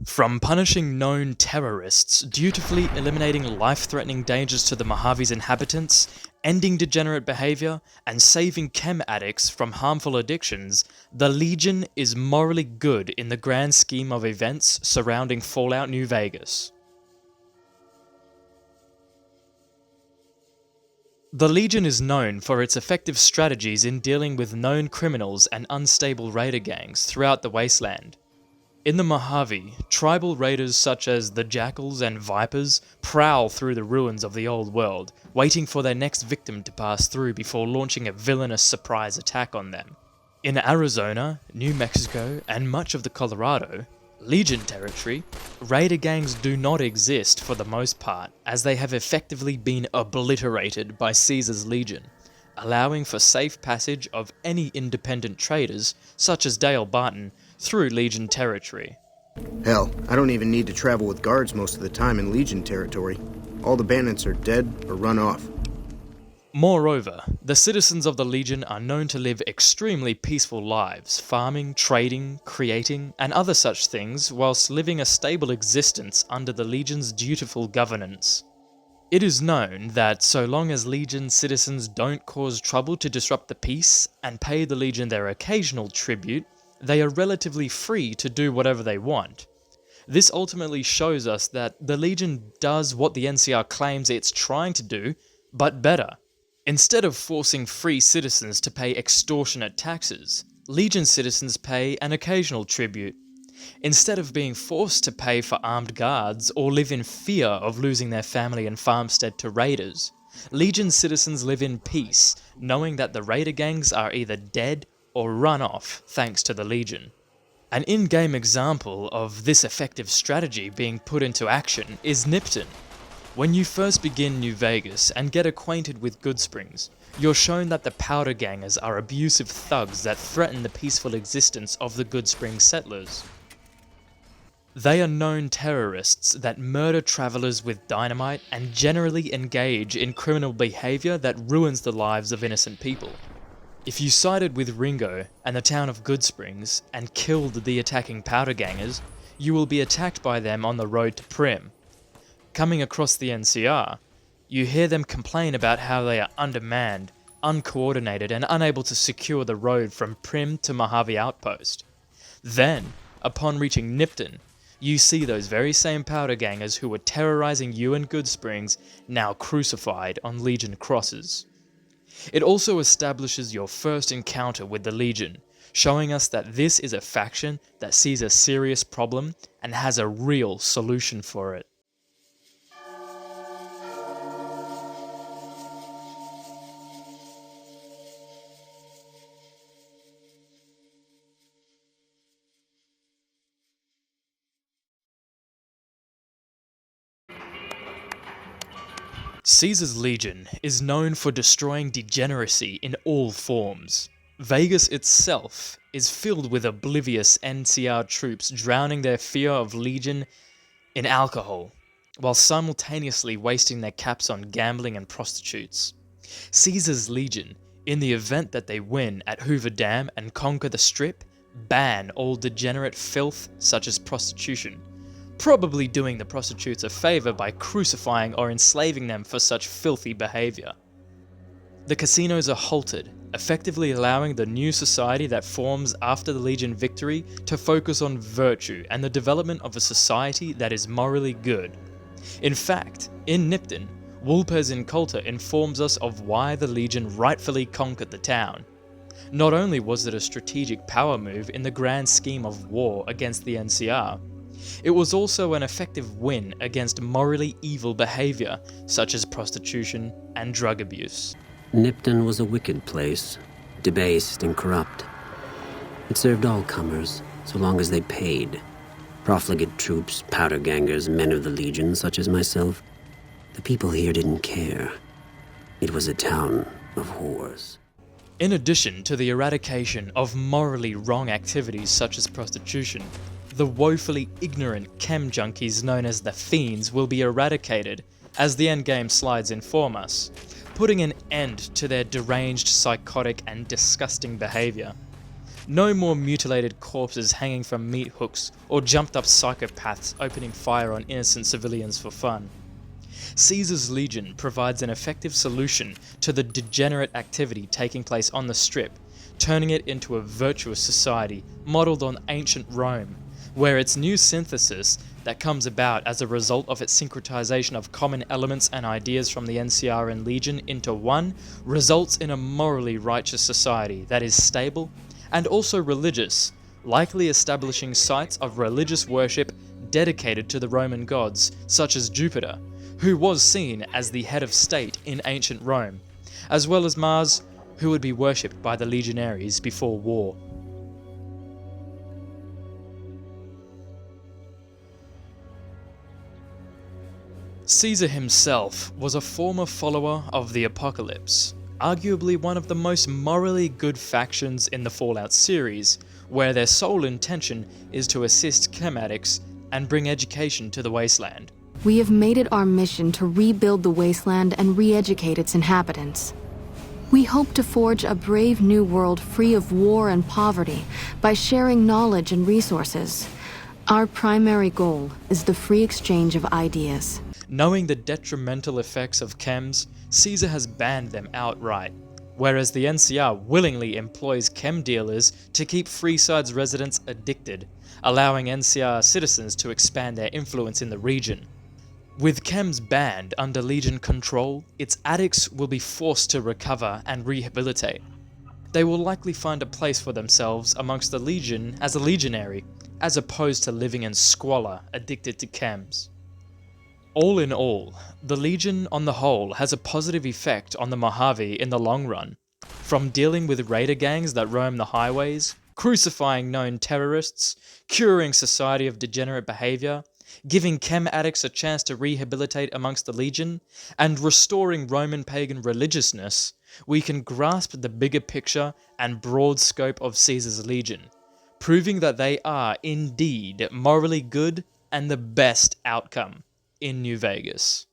From punishing known terrorists, dutifully eliminating life-threatening dangers to the Mojave's inhabitants, ending degenerate behaviour, and saving chem addicts from harmful addictions, the Legion is morally good in the grand scheme of events surrounding Fallout New Vegas. The Legion is known for its effective strategies in dealing with known criminals and unstable raider gangs throughout the wasteland. In the Mojave, tribal raiders such as the Jackals and Vipers prowl through the ruins of the old world, waiting for their next victim to pass through before launching a villainous surprise attack on them. In Arizona, New Mexico, and much of the Colorado, Legion territory, raider gangs do not exist for the most part, as they have effectively been obliterated by Caesar's Legion, allowing for safe passage of any independent traders, such as Dale Barton, through Legion territory. Hell, I don't even need to travel with guards most of the time in Legion territory. All the bandits are dead or run off. Moreover, the citizens of the Legion are known to live extremely peaceful lives, farming, trading, creating, and other such things, whilst living a stable existence under the Legion's dutiful governance. It is known that so long as Legion citizens don't cause trouble to disrupt the peace and pay the Legion their occasional tribute, they are relatively free to do whatever they want. This ultimately shows us that the Legion does what the NCR claims it's trying to do, but better. Instead of forcing free citizens to pay extortionate taxes, Legion citizens pay an occasional tribute. Instead of being forced to pay for armed guards or live in fear of losing their family and farmstead to raiders, Legion citizens live in peace, knowing that the raider gangs are either dead or run off thanks to the Legion. An in-game example of this effective strategy being put into action is Nipton. When you first begin New Vegas and get acquainted with Goodsprings, you're shown that the powder gangers are abusive thugs that threaten the peaceful existence of the Goodsprings settlers. They are known terrorists that murder travelers with dynamite and generally engage in criminal behavior that ruins the lives of innocent people. If you sided with Ringo and the town of Goodsprings and killed the attacking powder gangers, you will be attacked by them on the road to Prim. Coming across the NCR, you hear them complain about how they are undermanned, uncoordinated, and unable to secure the road from Prim to Mojave Outpost. Then, upon reaching Nipton, you see those very same powder gangers who were terrorizing you and Goodsprings now crucified on Legion crosses. It also establishes your first encounter with the Legion, showing us that this is a faction that sees a serious problem and has a real solution for it. Caesar's Legion is known for destroying degeneracy in all forms. Vegas itself is filled with oblivious NCR troops drowning their fear of Legion in alcohol, while simultaneously wasting their caps on gambling and prostitutes. Caesar's Legion, in the event that they win at Hoover Dam and conquer the Strip, ban all degenerate filth such as prostitution, probably doing the prostitutes a favour by crucifying or enslaving them for such filthy behaviour. The casinos are halted, effectively allowing the new society that forms after the Legion victory to focus on virtue and the development of a society that is morally good. In fact, in Nipton, Wulpers in Coulter informs us of why the Legion rightfully conquered the town. Not only was it a strategic power move in the grand scheme of war against the NCR, it was also an effective win against morally evil behaviour such as prostitution and drug abuse. Nipton was a wicked place, debased and corrupt. It served all comers, so long as they paid. Profligate troops, powder gangers, men of the Legion such as myself. The people here didn't care. It was a town of whores. In addition to the eradication of morally wrong activities such as prostitution, the woefully ignorant chem junkies known as the Fiends will be eradicated, as the endgame slides inform us, putting an end to their deranged, psychotic, and disgusting behaviour. No more mutilated corpses hanging from meat hooks or jumped up psychopaths opening fire on innocent civilians for fun. Caesar's Legion provides an effective solution to the degenerate activity taking place on the Strip, turning it into a virtuous society modelled on ancient Rome, where its new synthesis that comes about as a result of its syncretization of common elements and ideas from the NCR and Legion into one results in a morally righteous society that is stable and also religious, likely establishing sites of religious worship dedicated to the Roman gods, such as Jupiter, who was seen as the head of state in ancient Rome, as well as Mars, who would be worshipped by the legionaries before war. Caesar himself was a former follower of the Apocalypse, arguably one of the most morally good factions in the Fallout series, where their sole intention is to assist chem addicts and bring education to the wasteland. We have made it our mission to rebuild the wasteland and re-educate its inhabitants. We hope to forge a brave new world free of war and poverty by sharing knowledge and resources. Our primary goal is the free exchange of ideas. Knowing the detrimental effects of chems, Caesar has banned them outright, whereas the NCR willingly employs chem dealers to keep Freeside's residents addicted, allowing NCR citizens to expand their influence in the region. With chems banned under Legion control, its addicts will be forced to recover and rehabilitate. They will likely find a place for themselves amongst the Legion as a legionary, as opposed to living in squalor addicted to chems. All in all, the Legion on the whole has a positive effect on the Mojave in the long run, from dealing with raider gangs that roam the highways, crucifying known terrorists, curing society of degenerate behaviour, giving chem addicts a chance to rehabilitate amongst the Legion, and restoring Roman pagan religiousness. We can grasp the bigger picture and broad scope of Caesar's Legion, proving that they are indeed morally good and the best outcome in New Vegas.